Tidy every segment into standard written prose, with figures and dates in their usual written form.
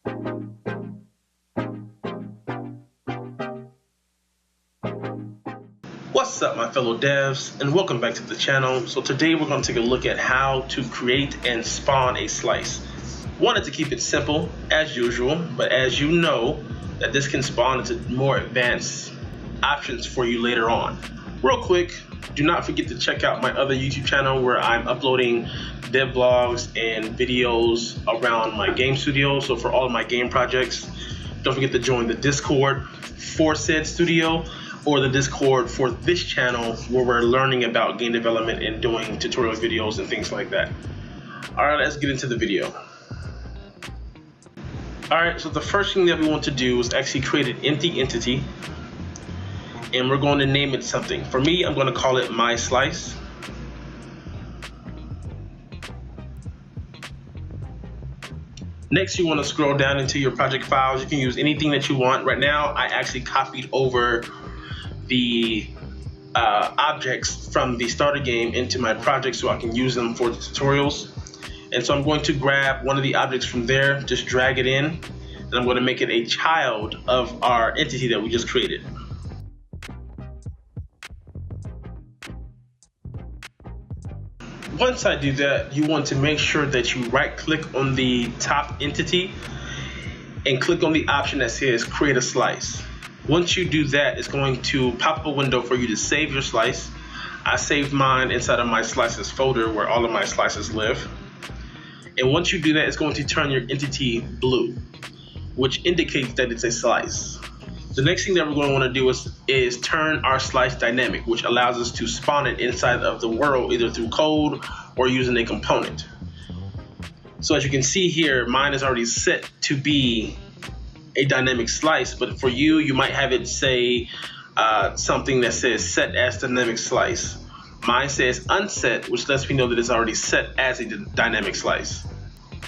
What's up, my fellow devs, and welcome back to the channel. So today we're going to take a look at how to create and spawn a slice. Wanted to keep it simple as usual, but as you know that this can spawn into more advanced options for you later on. Real quick, do not forget to check out my other YouTube channel where I'm uploading dev vlogs and videos around my game studio. So for all of my game projects, don't forget to join the Discord for said studio, or the Discord for this channel where we're learning about game development and doing tutorial videos and things like that. Alright, let's get into the video. Alright, so the first thing that we want to do is actually create an empty entity, and we're going to name it something. For me, I'm going to call it My Slice. Next, you want to scroll down into your project files. You can use anything that you want. Right now, I actually copied over the objects from the starter game into my project so I can use them for the tutorials. And so I'm going to grab one of the objects from there, just drag it in, and I'm going to make it a child of our entity that we just created. Once I do that, you want to make sure that you right click on the top entity and click on the option that says create a slice. Once you do that, it's going to pop up a window for you to save your slice. I saved mine inside of my slices folder where all of my slices live. And once you do that, it's going to turn your entity blue, which indicates that it's a slice. The next thing that we're going to want to do is turn our slice dynamic, which allows us to spawn it inside of the world either through code or using a component. So as you can see here, mine is already set to be a dynamic slice, but for you, you might have it say something that says set as dynamic slice. Mine says unset, which lets me know that it's already set as a dynamic slice.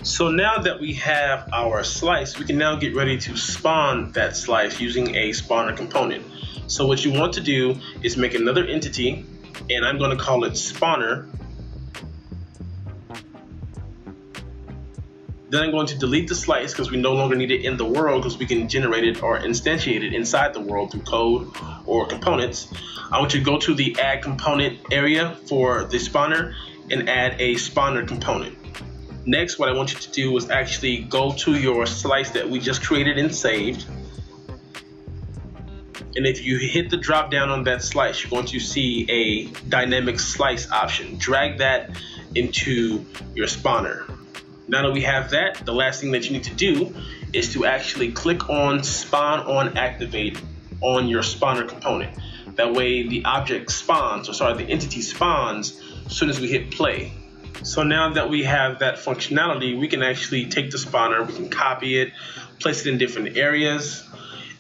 So now that we have our slice, we can now get ready to spawn that slice using a spawner component. So what you want to do is make another entity, and I'm going to call it spawner. Then I'm going to delete the slice because we no longer need it in the world, because we can generate it or instantiate it inside the world through code or components. I want you to go to the add component area for the spawner and add a spawner component. Next, what I want you to do is actually go to your slice that we just created and saved. And if you hit the drop down on that slice, you're going to see a dynamic slice option. Drag that into your spawner. Now that we have that, the last thing that you need to do is to actually click on spawn on activate on your spawner component. That way the object spawns, or sorry, the entity spawns as soon as we hit play. So now that we have that functionality, we can actually take the spawner, we can copy it, place it in different areas,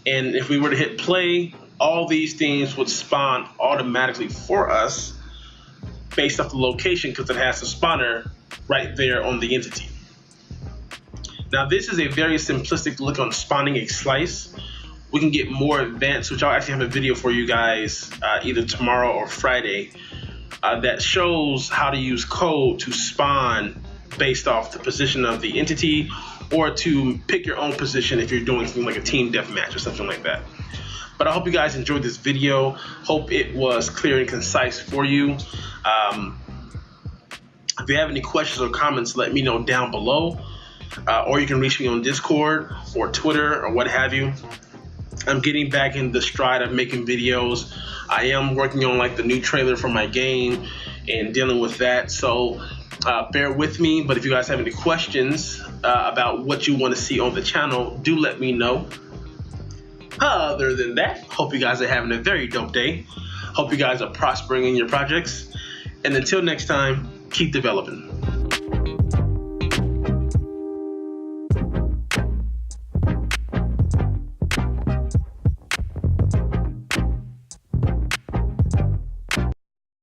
and if we were to hit play, all these things would spawn automatically for us based off the location, because it has the spawner right there on the entity. Now this is a very simplistic look on spawning a slice. We can get more advanced, which I'll actually have a video for you guys either tomorrow or Friday that shows how to use code to spawn based off the position of the entity, or to pick your own position if you're doing something like a team deathmatch or something like that. But I hope you guys enjoyed this video. Hope it was clear and concise for you. If you have any questions or comments, let me know down below, or you can reach me on Discord or Twitter or what have you. I'm getting back in the stride of making videos. I am working on like the new trailer for my game and dealing with that, so bear with me. But if you guys have any questions about what you want to see on the channel, do let me know. Other than that, hope you guys are having a very dope day. Hope you guys are prospering in your projects, and until next time, keep developing.